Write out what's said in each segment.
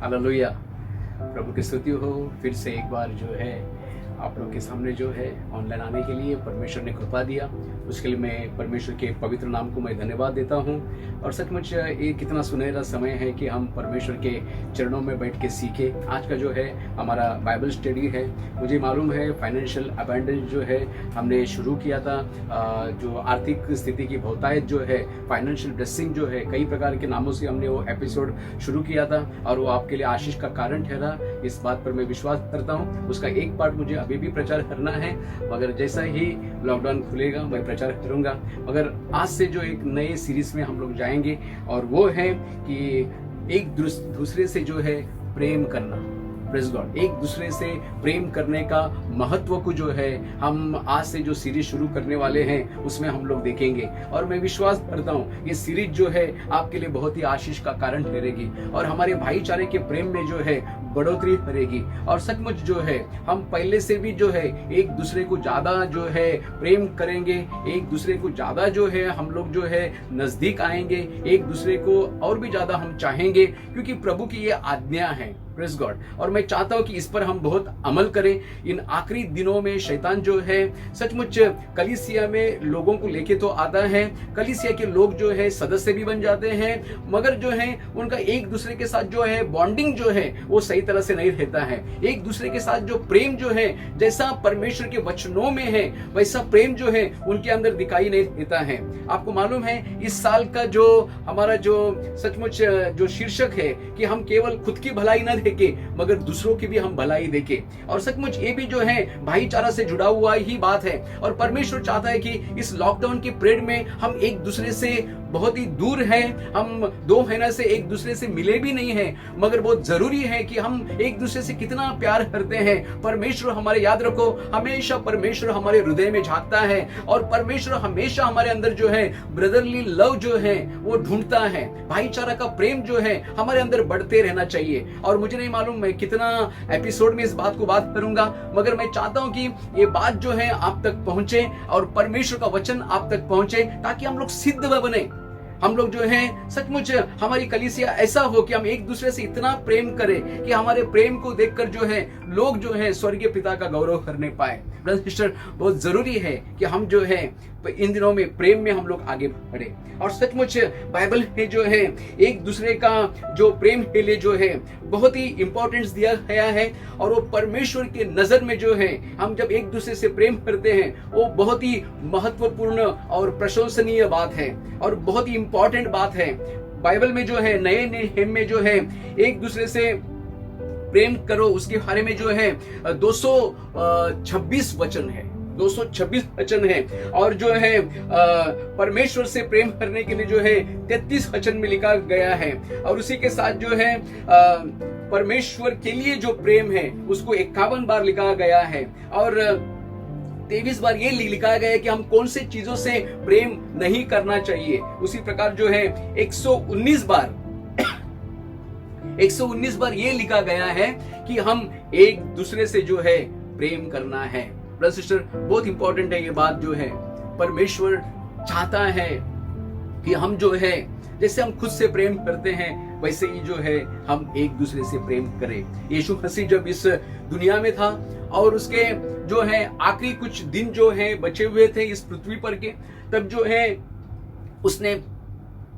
Hallelujah. प्रभु की स्तुति हो। फिर से एक बार जो है आप लोग के सामने जो है ऑनलाइन आने के लिए परमेश्वर ने कृपा दिया, उसके लिए मैं परमेश्वर के पवित्र नाम को मैं धन्यवाद देता हूं। और सचमुच ये कितना सुनहरा समय है कि हम परमेश्वर के चरणों में बैठ के सीखें। आज का जो है हमारा बाइबल स्टडी है। मुझे मालूम है फाइनेंशियल अबेंडेंस जो है हमने शुरू किया था, जो आर्थिक स्थिति की बहुतायत जो है, फाइनेंशियल ब्लेसिंग जो है, कई प्रकार के नामों से हमने वो एपिसोड शुरू किया था और वो आपके लिए आशीष का कारण ठहरा। इस बात पर मैं विश्वास करता हूँ। उसका एक पार्ट मुझे अभी भी प्रचार करना है, मगर जैसा ही लॉकडाउन खुलेगा मैं प्रचार करूंगा। मगर आज से जो एक नए सीरीज में हम लोग जाएंगे और वो है कि एक दूसरे से जो है प्रेम करना। Praise God. एक दूसरे से प्रेम करने का महत्व को जो है हम आज से जो सीरीज शुरू करने वाले हैं उसमें हम लोग देखेंगे। और मैं विश्वास करता हूँ ये सीरीज जो है आपके लिए बहुत ही आशीष का कारण ठहरेगी और हमारे भाईचारे के प्रेम में जो है बढ़ोतरी करेगी। और सचमुच जो है हम पहले से भी जो है एक दूसरे को ज्यादा जो है प्रेम करेंगे, एक दूसरे को ज्यादा जो है हम लोग जो है नजदीक आएंगे, एक दूसरे को और भी ज्यादा हम चाहेंगे, क्योंकि प्रभु की ये आज्ञा है। Praise God. और मैं चाहता हूं कि इस पर हम बहुत अमल करें। इन आखिरी दिनों में शैतान जो है सचमुच कलीसिया में लोगों को लेके तो आता है, कलीसिया के लोग जो है सदस्य भी बन जाते हैं, मगर जो है उनका एक दूसरे के साथ जो है बॉन्डिंग जो है वो सही तरह से नहीं रहता है। एक दूसरे के साथ जो प्रेम जो है जैसा परमेश्वर के वचनों में है वैसा प्रेम जो है उनके अंदर दिखाई नहीं देता है। आपको मालूम है इस साल का जो हमारा जो सचमुच जो शीर्षक है कि हम केवल खुद की भलाई न देखे मगर दूसरों की भी हम भलाई देखें। और सचमुच ये भी जो है भाईचारा से जुड़ा हुआ ही बात है। और परमेश्वर चाहता है कि इस लॉकडाउन के पीरियड में हम एक दूसरे से बहुत ही दूर हैं, हम 2 महीना से एक दूसरे से मिले भी नहीं हैं, मगर बहुत जरूरी है कि हम एक दूसरे से कितना प्यार करते हैं। परमेश्वर हमारे, याद रखो, हमेशा परमेश्वर हमारे हृदय में झांकता है और परमेश्वर हमेशा हमारे अंदर जो है ब्रदरली लव जो है वो ढूंढता है। भाईचारा का प्रेम जो है हमारे अंदर बढ़ते रहना चाहिए। और मुझे नहीं मालूम मैं कितना एपिसोड में इस बात को बात करूंगा, मगर मैं चाहता हूं कि ये बात जो है आप तक पहुंचे और परमेश्वर का वचन आप तक पहुंचे, ताकि हम लोग सिद्ध बने। हम लोग जो हैं सचमुच हमारी कलीसिया ऐसा हो कि हम एक दूसरे से इतना प्रेम करें कि हमारे प्रेम को देखकर जो है लोग जो है स्वर्गीय पिता का गौरव करने पाए। ब्रदर सिस्टर, बहुत जरूरी है कि हम जो है इन दिनों में प्रेम में हम लोग आगे बढ़े। और सचमुच बाइबल में जो है एक दूसरे का जो प्रेम के लिए जो है बहुत ही इंपॉर्टेंस दिया गया है। और वो परमेश्वर के नजर में जो है हम जब एक दूसरे से प्रेम करते हैं वो बहुत ही महत्वपूर्ण और प्रशंसनीय बात है और बहुत ही इंपॉर्टेंट बात है। बाइबल में जो है नए नियम में जो है एक दूसरे से प्रेम करो उसके बारे में जो है 226 वचन है, 226 वचन है। और जो है परमेश्वर से प्रेम करने के लिए जो है 33 वचन में लिखा गया है। और उसी के साथ जो है परमेश्वर के लिए जो प्रेम है उसको 51 बार लिखा गया है। और 23 बार ये लिखा गया है कि हम कौन से चीजों से प्रेम नहीं करना चाहिए। उसी प्रकार जो है 119 बार ये लिखा गया है कि हम एक दूसरे से जो है प्रेम करना है। ब्रदर सिस्टर, बहुत इंपॉर्टेंट है ये बात जो है। परमेश्वर चाहता है कि हम जो है जैसे हम खुद से प्रेम करते हैं वैसे ही जो है हम एक दूसरे से प्रेम करें। यीशु मसीह जब इस दुनिया में था और उसके जो है आखिरी कुछ दिन जो है बचे हुए थे इस पृथ्वी पर के, तब जो है उसने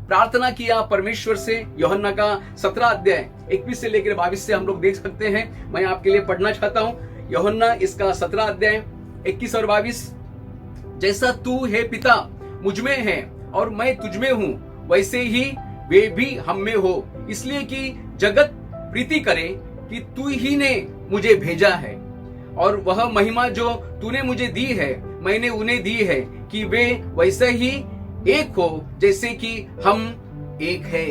प्रार्थना किया परमेश्वर से। यूहन्ना का 17 अध्याय 21 से लेकर 22 से हम लोग देख सकते हैं। मैं आपके लिए पढ़ना चाहता हूं यूहन्ना इसका 17 अध्याय 21 और 22। जैसा तू है पिता मुझ में है और मैं तुझ में हूं, वैसे ही वे भी हम में हो, इसलिए कि जगत प्रीति करे कि तू ही ने मुझे भेजा है। और वह महिमा जो तूने मुझे दी है मैंने उन्हें दी है कि वे वैसे ही एक हो जैसे कि हम एक है।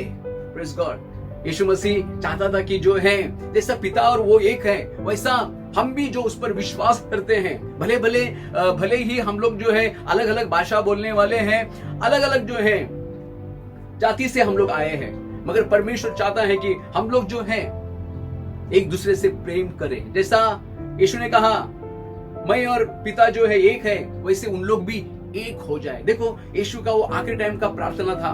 Praise God. यीशु मसीह चाहता था कि जो है जैसा पिता और वो एक है वैसा हम भी जो उस पर विश्वास करते हैं, भले ही हम लोग जो है अलग अलग भाषा बोलने वाले हैं, अलग अलग जो है जाति से हम लोग आए हैं, मगर परमेश्वर चाहता है कि हम लोग जो है एक दूसरे से प्रेम करें। जैसा यीशु ने कहा मैं और पिता जो है एक है, वैसे उन लोग भी एक हो जाए। देखो यीशु का वो आखिरी टाइम का प्रार्थना था।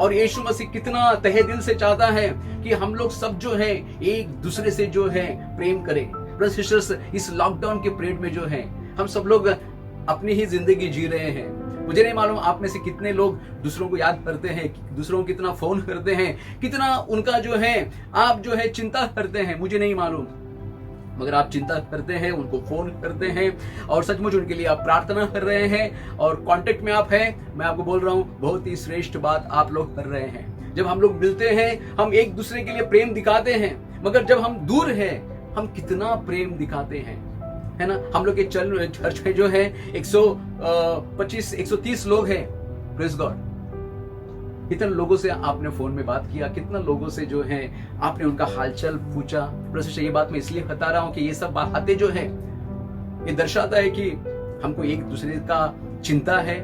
और यीशु मसीह कितना तहे दिल से चाहता है कि हम लोग सब जो है एक दूसरे से जो है प्रेम करें। ब्रदर्स सिस्टर्स, इस लॉकडाउन के पीरियड में जो है हम सब लोग अपनी ही जिंदगी जी रहे हैं। मुझे नहीं मालूम आप में से कितने लोग दूसरों को याद करते हैं, दूसरों को कितना फोन करते हैं, कितना उनका जो है आप जो है चिंता करते हैं, मुझे नहीं मालूम। मगर आप चिंता करते हैं, उनको फोन करते हैं और सचमुच उनके लिए आप प्रार्थना कर रहे हैं और कांटेक्ट में आप हैं। मैं आपको बोल रहा हूं, बहुत ही श्रेष्ठ बात आप लोग कर रहे हैं। जब हम लोग मिलते हैं, हम एक दूसरे के लिए प्रेम दिखाते हैं, मगर जब हम दूर हैं, हम कितना प्रेम दिखाते हैं, है ना। हम लोग के चर्च में जो है 125 130 लोग हैं। Praise God. कितने लोगों से आपने फोन में बात किया, कितना लोगों से जो है आपने उनका हालचाल पूछा। प्लस ये बात मैं इसलिए बता रहा हूं कि ये सब बातें जो है ये दर्शाता है कि हमको एक दूसरे का चिंता है,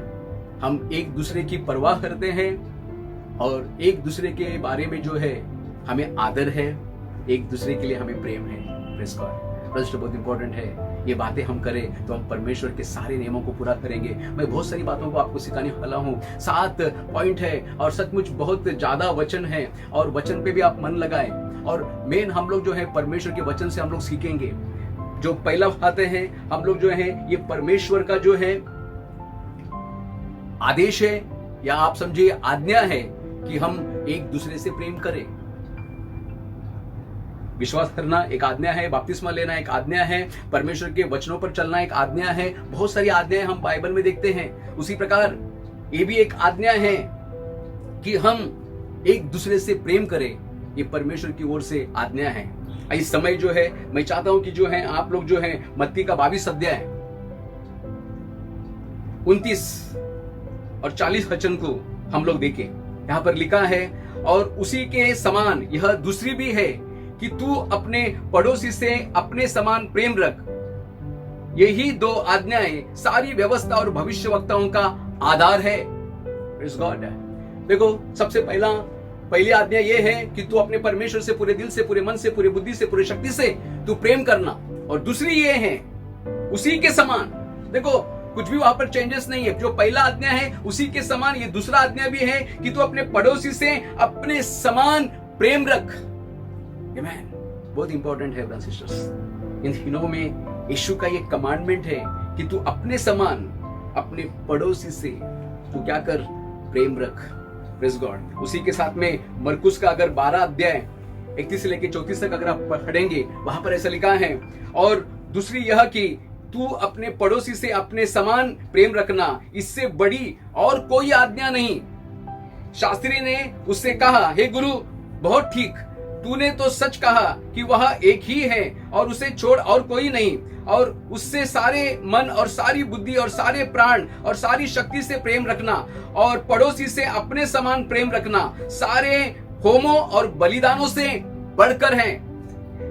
हम एक दूसरे की परवाह करते हैं और एक दूसरे के बारे में जो है हमें आदर है, एक दूसरे के लिए हमें प्रेम है। Praise God. बहुत इंपॉर्टेंट है। ये बातें हम करें तो हम परमेश्वर के सारे नियमों को पूरा करेंगे। मैं बहुत सारी बातों को आपको सिखाने वाला हूँ। 7 पॉइंट है और सचमुच बहुत ज्यादा वचन है और वचन पे भी आप मन लगाएं। और मेन हम लोग जो है परमेश्वर के वचन से हम लोग सीखेंगे। जो पहला बातें हैं, हम लोग जो है ये परमेश्वर का जो है आदेश है या आप समझिए आज्ञा है कि हम एक दूसरे से प्रेम करें। विश्वास करना एक आज्ञा है, बपतिस्मा लेना एक आज्ञा है, परमेश्वर के वचनों पर चलना एक आज्ञा है। बहुत सारी आज्ञाएं हम बाइबल में देखते हैं। उसी प्रकार ये भी एक आज्ञा है कि हम एक दूसरे से प्रेम करें। ये परमेश्वर की ओर से आज्ञा है। इस समय जो है मैं चाहता हूं कि जो है आप लोग जो है मत्ती का 22 अध्याय 29 और 40 वचन को हम लोग देखें। यहां पर लिखा है, और उसी के समान यह दूसरी भी है कि तू अपने पड़ोसी से अपने समान प्रेम रख। यही 2 आज्ञाएं सारी व्यवस्था और भविष्यवक्ताओं का आधार है। Praise God. देखो, सबसे पहली आज्ञा यह है कि तू अपने परमेश्वर से पूरे दिल से, पूरे मन से, पूरे बुद्धि से, पूरे शक्ति से तू प्रेम करना। और दूसरी ये है उसी के समान। देखो, कुछ भी वहां पर चेंजेस नहीं है। जो पहला आज्ञा है उसी के समान ये दूसरा आज्ञा भी है कि तू अपने पड़ोसी से अपने समान प्रेम रख। आमेन। बहुत इंपॉर्टेंट है ब्रदर्स सिस्टर्स। इन दिनों में यीशु का ये कमांडमेंट है कि तू अपने समान अपने पड़ोसी से तू क्या कर, प्रेम रख। Praise God. उसी के साथ में मरकुस का अगर 12 अध्याय 31 से लेकर 34 तक अगर आप पढ़ेंगे, वहां पर ऐसा लिखा है, और दूसरी यह कि तू अपने पड़ोसी से अपने समान प्रेम रखना, इससे बड़ी और कोई आज्ञा नहीं। शास्त्री ने उससे कहा, हे गुरु, बहुत ठीक, तूने तो सच कहा कि वह एक ही है और उसे छोड़ और कोई नहीं, और उससे सारे मन और सारी बुद्धि और सारे प्राण और सारी शक्ति से प्रेम रखना, और पड़ोसी से अपने समान प्रेम रखना सारे होमों और बलिदानों से बढ़कर हैं।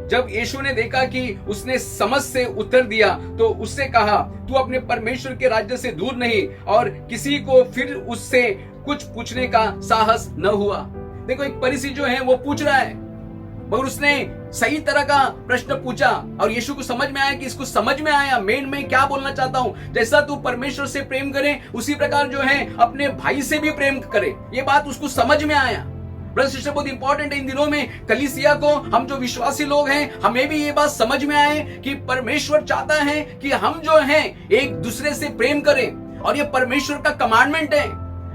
जब यीशु ने देखा कि उसने समझ से उत्तर दिया तो उससे कहा, तू अपने परमेश्वर के राज्य से दूर नहीं, और किसी को फिर उससे कुछ पूछने का साहस न हुआ। देखो, एक फरीसी जो है वो पूछ रहा है, मगर उसने सही तरह का प्रश्न पूछा और यीशु को समझ में आया कि इसको समझ में आया मेन में क्या बोलना चाहता हूं। जैसा तू परमेश्वर से प्रेम करे उसी प्रकार जो है अपने भाई से भी प्रेम करे। ये बात उसको समझ में आया। ब्रदर सिस्टर, बहुत इंपॉर्टेंट है इन दिनों में कलीसिया को, हम जो विश्वासी लोग हैं, हमें भी ये बात समझ में आए कि परमेश्वर चाहता है कि हम जो हैं एक दूसरे से प्रेम करें। और ये परमेश्वर का कमांडमेंट है,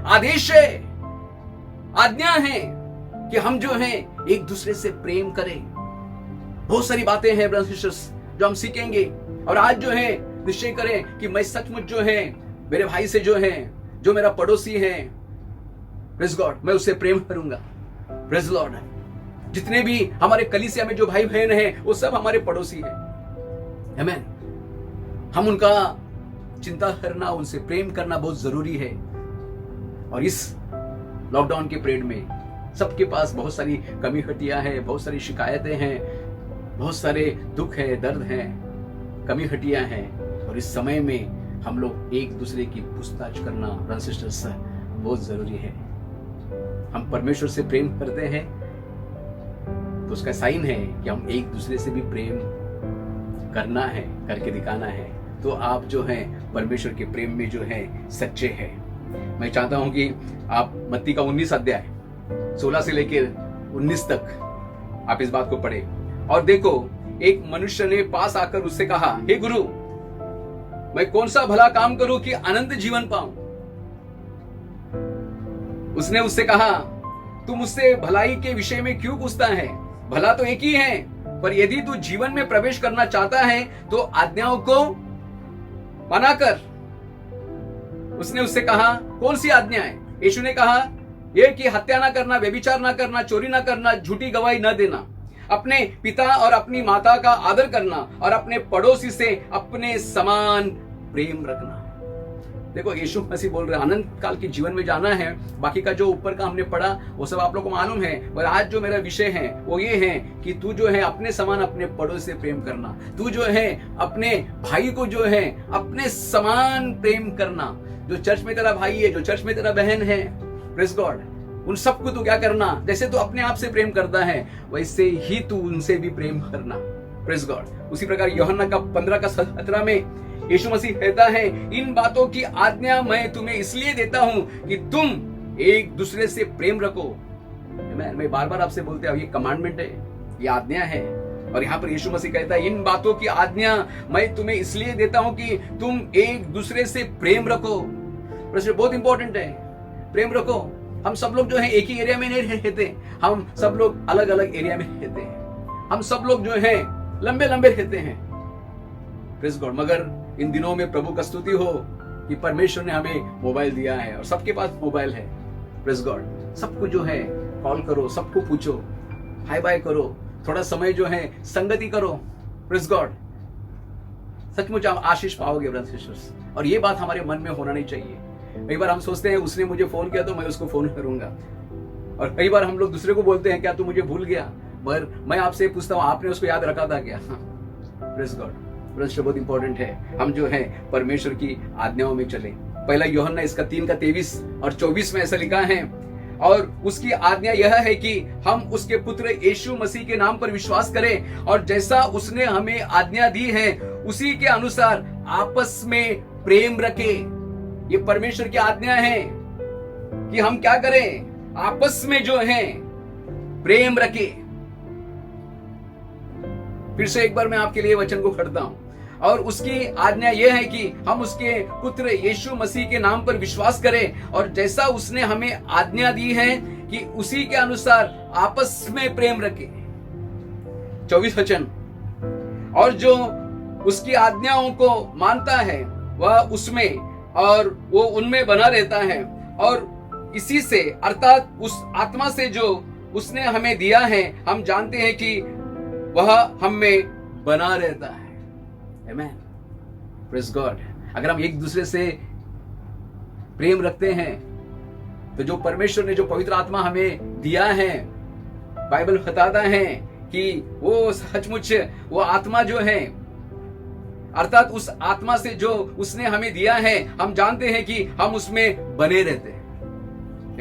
आदेश है, आज्ञा है कि हम जो हैं एक दूसरे से प्रेम करें। बहुत सारी बातें हैं ब्रदर्स सिस्टर्स जो हम सीखेंगे। और आज जो है निश्चय करें कि मैं सचमुच जो है मेरे भाई से जो है, जो मेरा पड़ोसी है, प्रेज़ गॉड, मैं उससे प्रेम करूंगा। Praise Lord. जितने भी हमारे कलीसिया में जो भाई बहन हैं वो सब हमारे पड़ोसी हैं। आमेन। हम उनका चिंता करना, उनसे प्रेम करना बहुत जरूरी है। और इस लॉकडाउन के पीरियड में सबके पास बहुत सारी कमी हटियां हैं, बहुत सारी शिकायतें हैं, बहुत सारे दुख है, दर्द है, कमी हटियां हैं। और इस समय में हम लोग एक दूसरे की पूछताछ करना ब्रदर्स सिस्टर्स बहुत जरूरी है। हम परमेश्वर से प्रेम करते हैं तो उसका साइन है कि हम एक दूसरे से भी प्रेम करना है, करके दिखाना है। तो आप जो हैं परमेश्वर के प्रेम में जो है सच्चे हैं। मैं चाहता हूं कि आप मत्ती का 19 अध्याय 16 से लेकर 19 तक आप इस बात को पढ़े। और देखो, एक मनुष्य ने पास आकर उससे कहा, हे गुरु, मैं कौन सा भला काम करूं कि अनंत जीवन पाऊं? उसने उससे कहा, तू मुझसे भलाई के विषय में क्यों पूछता है? भला तो एक ही है, पर यदि तू जीवन में प्रवेश करना चाहता है तो आज्ञाओं को माना कर। उसने उससे कहा, कौन सी आज्ञा है? यीशु ने कहा, यह कि हत्या ना करना, व्यभिचार ना करना, चोरी ना करना, झूठी गवाही न देना, अपने पिता और अपनी माता का आदर करना और अपने पड़ोसी से अपने समान प्रेम रखना। देखो, यीशु मसीह बोल रहे हैं अनंत काल के जीवन में जाना है। बाकी का जो ऊपर का हमने पढ़ा वो सब आप लोगों को मालूम है, पर आज जो मेरा विषय है वो ये है कि तू जो है अपने समान अपने पड़ोसी से प्रेम करना। तू जो है अपने भाई को जो है अपने समान प्रेम करना। जो चर्च में तेरा भाई है, जो चर्च में तेरा बहन है, प्रेज़ गॉड, उन सबको तू क्या करना? जैसे तू अपने आप से प्रेम करता है वैसे ही तू उनसे भी प्रेम करना। Praise God. उसी प्रकार यूहन्ना का 15:17 में यीशु मसीह कहता है, इन बातों की आज्ञा मैं तुम्हें इसलिए देता हूं कि तुम एक दूसरे से प्रेम रखो। मैं बार बार आपसे बोलते हैं, ये कमांडमेंट है, ये आज्ञा है। और यहाँ पर यीशु मसीह कहता है, इन बातों की आज्ञा मैं तुम्हें इसलिए देता हूं कि तुम एक दूसरे से प्रेम रखो। बहुत इंपॉर्टेंट है, प्रेम रखो। हम सब लोग जो है एक ही एरिया में नहीं रहते, हम सब लोग अलग अलग एरिया में रहते हैं। हम सब लोग जो है लंबे लंबे रहते हैं, प्रेज़ गॉड। मगर इन दिनों में प्रभु का स्तुति हो कि परमेश्वर ने हमें मोबाइल दिया है और सबके पास मोबाइल है, प्रेज़ गॉड। सबको जो है कॉल करो, सबको पूछो, हाय बाय करो, थोड़ा समय जो है संगति करो, प्रेज़ गॉड। सचमुच आप आशीष पाओगे ब्रदर्स सिस्टर्स। और ये बात हमारे मन में होना नहीं चाहिए। कई बार हम सोचते हैं उसने मुझे फोन किया तो मैं उसको फोन करूंगा, और कई बार हम लोग दूसरे को बोलते हैं, क्या तू मुझे भूल गया? मगर मैं आपसे पूछता हूं, आपने उसको याद रखा था क्या? Praise God. ब्रदर्स बहुत इंपॉर्टेंट है हम जो है परमेश्वर की आज्ञाओं में चले। पहला यूहन्ना इसका 3:23 और 24 में ऐसा लिखा है, और उसकी आज्ञा यह है कि हम उसके पुत्र यीशु मसीह के नाम पर विश्वास करें और जैसा उसने हमें आज्ञा दी है उसी के अनुसार आपस में प्रेम रखें। ये परमेश्वर की आज्ञा है कि हम क्या करें? आपस में जो है प्रेम रखें। फिर से एक बार मैं आपके लिए वचन को पढ़ता हूं, और उसकी आज्ञा यह है कि हम उसके पुत्र यीशु मसीह के नाम पर विश्वास करें और जैसा उसने हमें आज्ञा दी है कि उसी के अनुसार आपस में प्रेम रखें। 24 वचन, और जो उसकी आज्ञाओं को मानता है वह उसमें और वो उनमें बना रहता है, और इसी से अर्थात उस आत्मा से जो उसने हमें दिया है हम जानते हैं कि वह हम में बना रहता है। आमेन, प्रेज़ गॉड। अगर हम एक दूसरे से प्रेम रखते हैं तो जो परमेश्वर ने जो पवित्र आत्मा हमें दिया है, बाइबल बताता है कि वो सचमुच वो आत्मा जो है, अर्थात उस आत्मा से जो उसने हमें दिया है हम जानते हैं कि हम उसमें बने रहते हैं।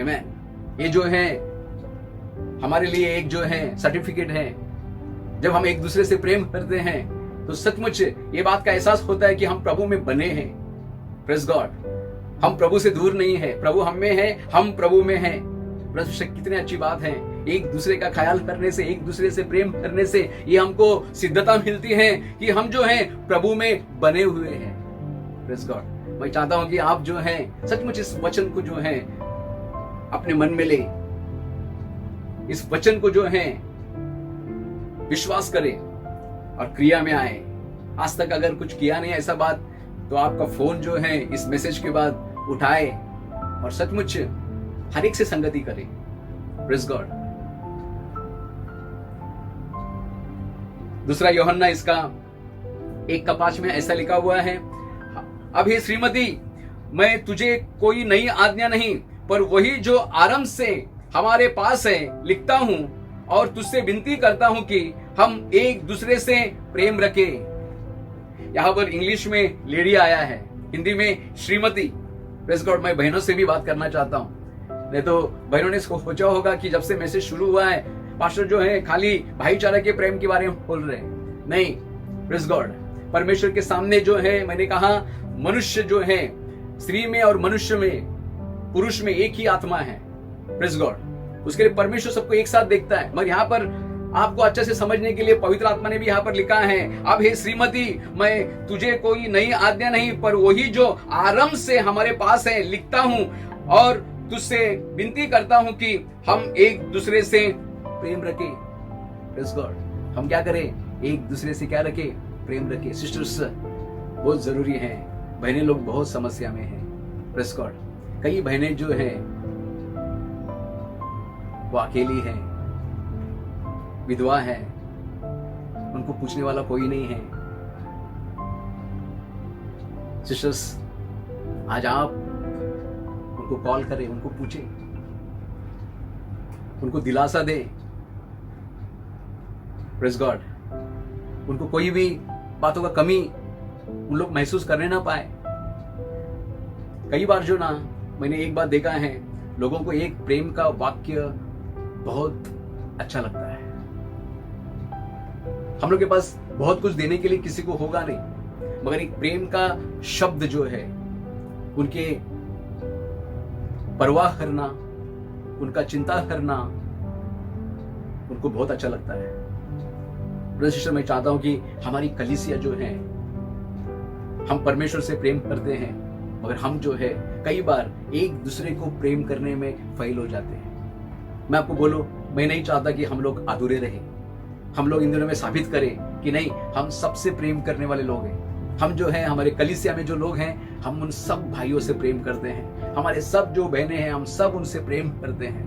आमेन। ये जो है हमारे लिए एक जो है सर्टिफिकेट है। जब हम एक दूसरे से प्रेम करते हैं तो सचमुच ये बात का एहसास होता है कि हम प्रभु में बने हैं। Praise God. हम प्रभु से दूर नहीं है, प्रभु हम में है, हम प्रभु में हैं। कितनी अच्छी बात है। एक दूसरे का ख्याल करने से, एक दूसरे से प्रेम करने से ये हमको सिद्धता मिलती है कि हम जो है प्रभु में बने हुए हैं। Praise God. मैं चाहता हूं कि आप जो है सचमुच इस वचन को जो है अपने मन में ले, इस वचन को जो है विश्वास करें और क्रिया में आए। आज तक अगर कुछ किया नहीं ऐसा बात, तो आपका फोन जो है इस मैसेज के बाद उठाए और सचमुच हर एक से संगति करें। Praise God. दूसरा यूहन्ना इसका 1:5 में ऐसा लिखा हुआ है, अब हे श्रीमती, मैं तुझे कोई नई आज्ञा नहीं पर वही जो आरंभ से हमारे पास है लिखता हूं और तुझसे विनती करता हूं कि हम एक दूसरे से प्रेम रखें। यहां पर इंग्लिश में लेडी आया है, हिंदी में श्रीमती। Praise God. मैं बहनों से भी बात करना चाहता हूं, नहीं तो बहनों ने सोचा होगा कि जब से मैसेज शुरू हुआ है पास्टर जो है खाली भाईचारा के प्रेम के बारे में बोल रहे हैं। नहीं, प्रेज़ गॉड। परमेश्वर के सामने जो है मैंने कहा मनुष्य जो है, स्त्री में और मनुष्य में, पुरुष में एक ही आत्मा है। Praise God. उसके लिए परमेश्वर सबको एक साथ देखता है। मगर यहाँ पर आपको अच्छे से समझने के लिए पवित्र आत्मा ने भी यहाँ पर लिखा है, अब हे श्रीमती, मैं तुझे कोई नई आज्ञा नहीं पर वही जो आरंभ से हमारे पास है लिखता हूं और तुझसे विनती करता हूं कि हम एक दूसरे से प्रेम रखें। प्रेज़ गॉड, हम क्या करें? एक दूसरे से क्या रखें? प्रेम रखें। सिस्टर्स बहुत जरूरी है। बहनें लोग बहुत समस्या में हैं। प्रेज़ गॉड, कई बहनें जो हैं वो अकेली हैं, विधवा है, उनको पूछने वाला कोई नहीं है। सिस्टर्स, आज आप उनको कॉल करें, उनको पूछें, उनको दिलासा दें। प्रेज़ गॉड, उनको कोई भी बातों का कमी उन लोग महसूस करने ना पाए। कई बार जो ना, मैंने एक बात देखा है, लोगों को एक प्रेम का वाक्य बहुत अच्छा लगता है। हम लोग के पास बहुत कुछ देने के लिए किसी को होगा नहीं, मगर एक प्रेम का शब्द जो है, उनके परवाह करना, उनका चिंता करना, उनको बहुत अच्छा लगता है। ब्रदर सिस्टर, मैं चाहता हूं कि हमारी कलीसिया जो है, हम परमेश्वर से प्रेम करते हैं, मगर हम जो है कई बार एक दूसरे को प्रेम करने में फेल हो जाते हैं। मैं आपको बोलूं, मैं नहीं चाहता कि हम लोग अधूरे रहें। हम लोग इन दिनों में साबित करें कि नहीं, हम सबसे प्रेम करने वाले लोग हैं। हम जो हैं, हमारे कलीसिया में जो लोग हैं, हम उन सब भाइयों से प्रेम करते हैं। हमारे सब जो बहनें हैं, हम सब उनसे प्रेम करते हैं।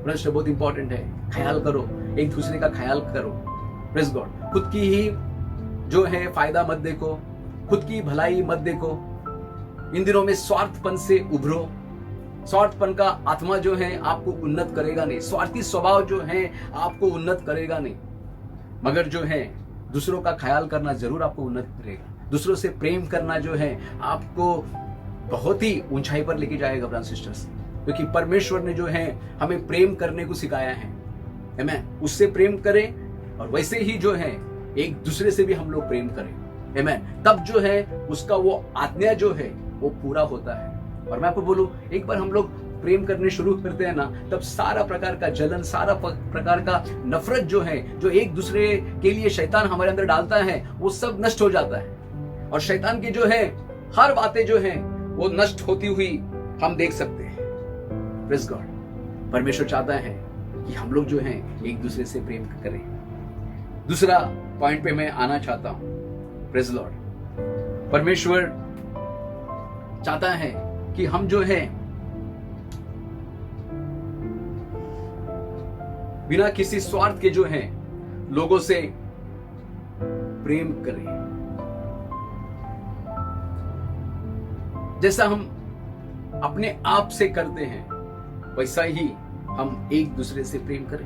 ब्रदर, बहुत इंपॉर्टेंट है, ख्याल करो, एक दूसरे का ख्याल करो। प्रेज़ गॉड, खुद की ही जो है फायदा मत देखो, खुद की भलाई मत देखो। इन दिनों में स्वार्थपन से उभरो। स्वार्थपन का आत्मा जो है आपको उन्नत करेगा नहीं, स्वार्थी स्वभाव जो है आपको उन्नत करेगा नहीं, मगर जो है दूसरों का ख्याल करना जरूर आपको उन्नत करेगा। दूसरों से प्रेम करना जो है आपको बहुत ही ऊंचाई पर लेके जाएगा ब्रदर सिस्टर्स, क्योंकि परमेश्वर ने जो है हमें प्रेम करने को सिखाया है। आमेन। उससे प्रेम करें और वैसे ही जो है एक दूसरे से भी हम लोग प्रेम करें। आमेन। तब जो है उसका वो आज्ञा जो है वो पूरा होता है। और मैं आपको बोलूं, एक बार हम लोग प्रेम करने शुरू करते हैं ना, तब सारा प्रकार का जलन, सारा प्रकार का नफरत जो है, जो एक दूसरे के लिए शैतान हमारे अंदर डालता है, वो सब नष्ट हो जाता है। और शैतान की जो है हर बातें जो है वो नष्ट होती हुई हम देख सकते हैं। प्रेज़ गॉड, परमेश्वर चाहता है कि हम लोग जो है एक दूसरे से प्रेम करें। दूसरा पॉइंट पे मैं आना चाहता हूं। प्रेज़ लॉर्ड, परमेश्वर चाहता है कि हम जो है बिना किसी स्वार्थ के जो है लोगों से प्रेम करें। जैसा हम अपने आप से करते हैं, वैसा ही हम एक दूसरे से प्रेम करें।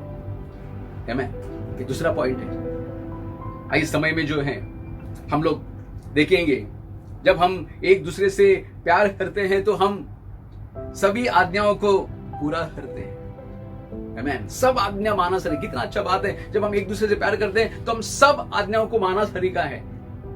आमेन। ये दूसरा पॉइंट है। इस समय में जो है हम लोग देखेंगे, जब हम एक दूसरे से प्यार करते हैं तो हम सभी आज्ञाओं को पूरा करते हैं। आमेन। सब आज्ञा माना सरी। कितना अच्छा बात है, जब हम एक दूसरे से प्यार करते हैं तो हम सब आज्ञाओं को माना तरीका है।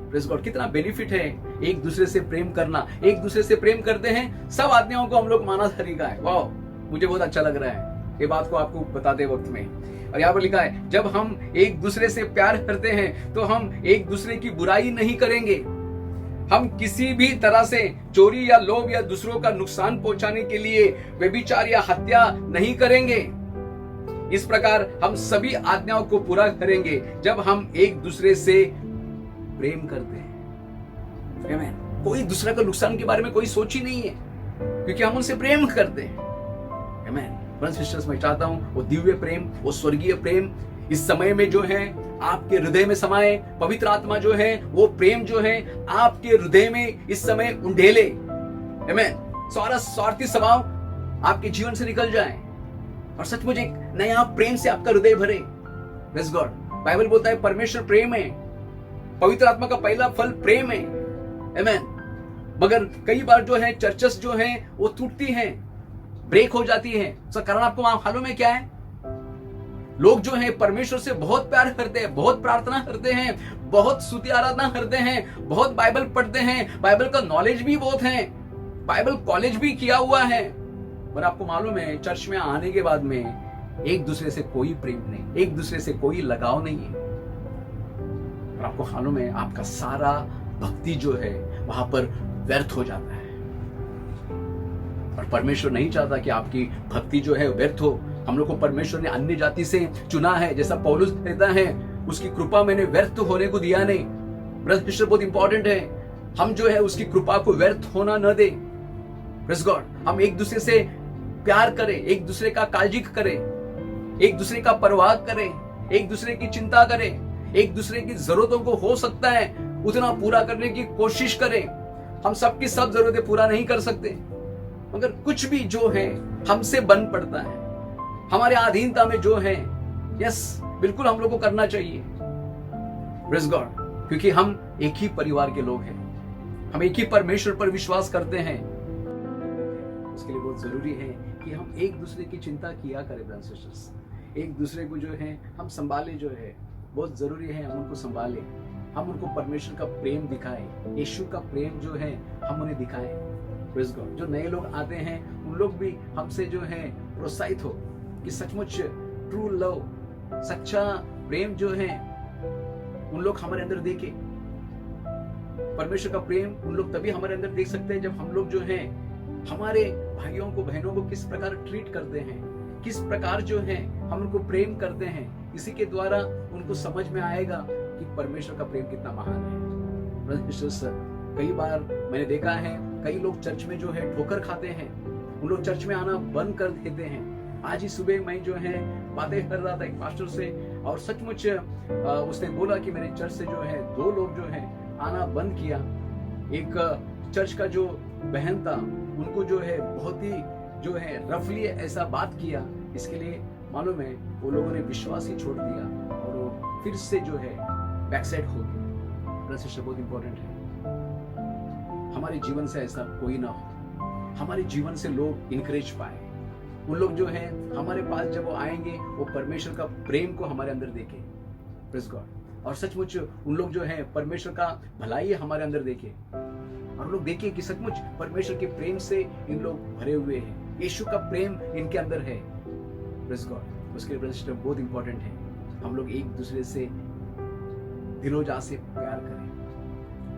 प्रेज़ गॉड, कितना बेनिफिट है एक दूसरे से प्रेम करना। एक दूसरे से प्रेम करते हैं, सब आज्ञाओं को हम लोग माना तरीका है। वाह, मुझे बहुत अच्छा लग रहा है ये बात को आपको बताते वक्त में। और यहाँ पर लिखा है, जब हम एक दूसरे से प्यार करते हैं तो हम एक दूसरे की बुराई नहीं करेंगे। हम किसी भी तरह से चोरी या लोभ या दूसरों का नुकसान पहुंचाने के लिए व्यभिचार या हत्या नहीं करेंगे। इस प्रकार हम सभी आज्ञाओं को पूरा करेंगे जब हम एक दूसरे से प्रेम करते हैं। आमेन। कोई दूसरे का नुकसान के बारे में कोई सोच ही नहीं है, क्योंकि हम उनसे प्रेम करते हैं। आमेन। ब्रदर्स सिस्टर्स, मैं चाहता हूं वो दिव्य प्रेम, वो स्वर्गीय प्रेम इस समय में जो है आपके हृदय में समाये। पवित्र आत्मा जो है वो प्रेम जो है आपके हृदय में इस समय उंडेले। आमेन। सारा स्वार्थी स्वभाव आपके जीवन से निकल जाए और सचमुच एक नया प्रेम से आपका हृदय भरे। प्रेज़ गॉड, बाइबल बोलता है परमेश्वर प्रेम है। पवित्र आत्मा का पहला फल प्रेम है। आमेन। मगर कई बार जो है चर्चेस जो है वो टूटती हैं, ब्रेक हो जाती है। उसका कारण आपको मालूम है क्या है? लोग जो है परमेश्वर से बहुत प्यार करते हैं, बहुत प्रार्थना करते हैं, बहुत स्तुति आराधना करते हैं, बहुत बाइबल पढ़ते हैं, बाइबल का नॉलेज भी बहुत है, बाइबल कॉलेज भी किया हुआ है। पर आपको मालूम है चर्च में आने के बाद में एक दूसरे से कोई प्रेम नहीं, एक दूसरे से कोई लगाव नहीं है। और आपको हालों में आपका सारा भक्ति जो है वहां पर व्यर्थ हो जाता है। और परमेश्वर नहीं चाहता कि आपकी भक्ति जो है व्यर्थ हो। हम लोग को परमेश्वर ने अन्य जाति से चुना है, जैसा पौलुस कहता है, उसकी कृपा मैंने व्यर्थ होने को दिया नहीं। ब्रदर बहुत इंपॉर्टेंट है, हम जो है उसकी कृपा को व्यर्थ होना न दे। प्रेज़ गॉड, हम एक दूसरे से प्यार करें, एक दूसरे का काळजी करें, एक दूसरे का परवाह करें, एक दूसरे की चिंता करें, एक दूसरे की जरूरतों को हो सकता है उतना पूरा करने की कोशिश करें। हम सबकी सब जरूरतें पूरा नहीं कर सकते, मगर कुछ भी जो है हमसे बन पड़ता है, हमारे अधीनता में जो है, यस बिल्कुल हम लोग को करना चाहिए। प्रेज़ गॉड, क्योंकि हम एक ही परिवार के लोग हैं, हम एक ही परमेश्वर पर विश्वास करते हैं। उसके लिए बहुत जरूरी है कि हम एक दूसरे की चिंता किया करें। ब्रदर्स सिस्टर्स, एक दूसरे को जो है हम संभाले, जो है बहुत जरूरी है हम उनको संभालें, हम उनको परमेश्वर का प्रेम दिखाएं, यीशु का प्रेम जो है हम उन्हें दिखाएं। प्रेज़ गॉड, जो नए लोग आते हैं उन लोग भी हमसे जो है प्रोत्साहित हो कि सचमुच ट्रू लव, सच्चा प्रेम जो है उन लोग हमारे अंदर देखे। परमेश्वर का प्रेम उन लोग तभी हमारे अंदर देख सकते हैं जब हम लोग जो है हमारे भाइयों को बहनों को किस प्रकार ट्रीट करते हैं, किस प्रकार जो है हम उनको प्रेम करते हैं। इसी के द्वारा उनको समझ में आएगा कि परमेश्वर का प्रेम कितना महान है। कई बार मैंने देखा है कई लोग चर्च में जो है ठोकर खाते हैं, उन लोग चर्च में आना बंद कर देते हैं। आज ही सुबह मैं जो है बातें कर रहा था एक पास्टर से, और सचमुच उसने बोला कि मेरे चर्च से जो है 2 लोग जो है आना बंद किया। एक चर्च का जो बहन था उनको जो है बहुत ही जो है रफली ऐसा बात किया, इसके लिए मालूम है वो लोगों ने विश्वास ही छोड़ दिया और वो फिर से जो है बैकसाइड हो गए। ब्रदर बहुत इंपॉर्टेंट है हमारे जीवन से ऐसा कोई ना हो, हमारे जीवन से लोग इंकरेज पाए, उन लोग जो है हमारे पास जब वो आएंगे वो परमेश्वर का प्रेम को हमारे अंदर देखे। प्रेज़ गॉड, और सचमुच उन लोग जो है परमेश्वर का भलाई हमारे अंदर देखे, और लोग देखे कि सचमुच परमेश्वर के प्रेम से इन लोग भरे हुए हैं, यीशु का प्रेम इनके अंदर है। प्रेज़ गॉड, उसके लिए बहुत इंपॉर्टेंट है हम लोग एक दूसरे से दिलो जा से प्यार करें।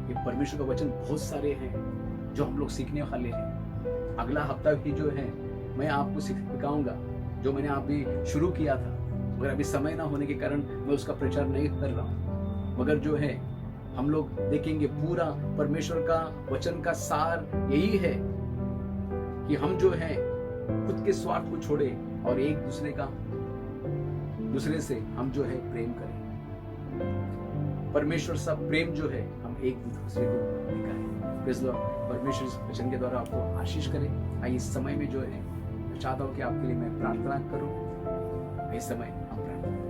ये परमेश्वर का वचन बहुत सारे हैं जो हम लोग सीखने वाले हैं। अगला हफ्ता भी जो है मैं आपको सिखाऊंगा, जो मैंने अभी शुरू किया था, मगर अभी समय ना होने के कारण मैं उसका प्रचार नहीं कर रहा हूँ। मगर जो है हम लोग देखेंगे पूरा परमेश्वर का वचन का सार यही है कि हम जो है खुद के स्वार्थ को छोड़े और एक दूसरे से हम जो है प्रेम करें। परमेश्वर सा प्रेम जो है हम एक दूसरे को दिखाएं। प्रेज़ लॉर्ड, परमेश्वर इस वचन के द्वारा आपको आशीष करे। आइए इस समय में जो है मैं चाहता हूँ कि आपके लिए मैं प्रार्थना करूँ। इस समय हम प्रार्थना करें।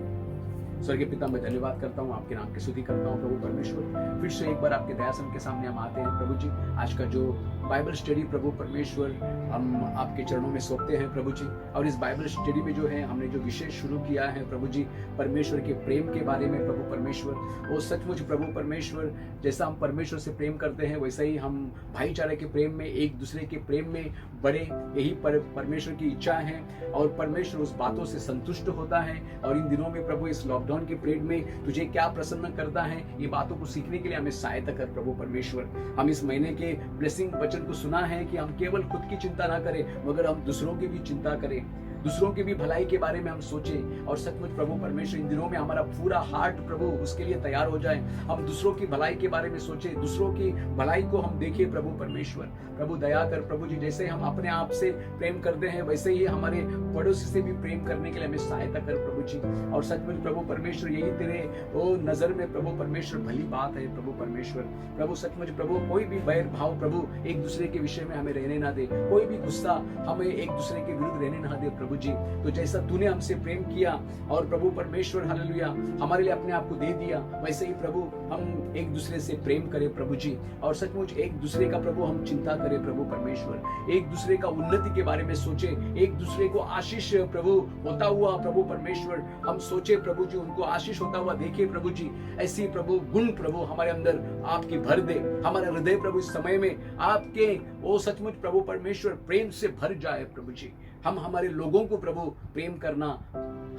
स्वर्गीय पिता, मैं धन्यवाद करता हूँ, आपके नाम की स्तुति करता हूँ प्रभु परमेश्वर। फिर से एक बार आपके दयासन के सामने हम आते हैं प्रभु जी। आज का जो बाइबल स्टडी प्रभु परमेश्वर हम आपके चरणों में सौंपते हैं प्रभु जी। और इस बाइबल स्टडी में जो है हमने जो विषय शुरू किया है प्रभु जी, परमेश्वर के प्रेम के बारे में प्रभु परमेश्वर, वो सचमुच प्रभु परमेश्वर जैसा हम परमेश्वर से प्रेम करते हैं वैसे ही हम भाईचारे के प्रेम में, एक दूसरे के प्रेम में बढ़े, यही परमेश्वर की इच्छा है। और परमेश्वर उस बातों से संतुष्ट होता है। और इन दिनों में प्रभु इस लॉकडाउन के पीरियड में तुझे क्या प्रसन्न करता है, ये बातों को सीखने के लिए हमें सहायता कर प्रभु परमेश्वर। हम इस महीने के ब्लेसिंग वचन को सुना है कि हम केवल खुद की चिंता ना करें, मगर हम दूसरों की भी चिंता करें, दूसरों की भी भलाई के बारे में हम सोचें। और सचमुच प्रभु परमेश्वर इन दिनों में हमारा पूरा हार्ट प्रभु उसके लिए तैयार हो जाए। हम दूसरों की भलाई के बारे में सोचें, दूसरों की भलाई को हम देखें प्रभु परमेश्वर। प्रभु दया कर प्रभु जी, जैसे हम अपने आप से प्रेम करते हैं वैसे ही हमारे पड़ोसी से भी प्रेम करने के लिए हमें सहायता कर प्रभु जी। और सचमुच प्रभु परमेश्वर यही तेरे वो नजर में प्रभु परमेश्वर भली बात है प्रभु परमेश्वर। प्रभु सचमुच प्रभु कोई भी बैर भाव प्रभु एक दूसरे के विषय में हमें रहने ना दे, कोई भी गुस्सा हमें एक दूसरे के विरुद्ध रहने ना दे प्रभु जी। तो जैसा तूने हमसे प्रेम किया और प्रभु परमेश्वर हालेलुया हमारे लिए अपने आप को दे दिया, वैसे ही प्रभु हम एक दूसरे से प्रेम करें प्रभु जी। और सचमुच एक दूसरे का प्रभु हम चिंता करें प्रभु परमेश्वर, एक दूसरे का उन्नति के बारे में सोचे, एक दूसरे को आशीष प्रभु होता हुआ प्रभु परमेश्वर हम सोचे प्रभु जी, उनको आशीष होता हुआ देखे प्रभु जी। ऐसी प्रभु गुण प्रभु हमारे अंदर आपकी भर दे, हमारा हृदय प्रभु इस समय में आपके ओ सचमुच प्रभु परमेश्वर प्रेम से भर जाए प्रभु जी। हम हमारे लोगों को प्रभु प्रेम करना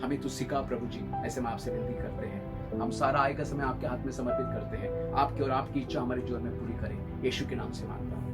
हमें तो सिखा प्रभु जी। ऐसे में आपसे विनती करते हैं, हम सारा आय का समय आपके हाथ में समर्पित करते हैं। आपकी और आपकी इच्छा हमारे जीवन में पूरी करें, यीशु के नाम से मांगता हूँ।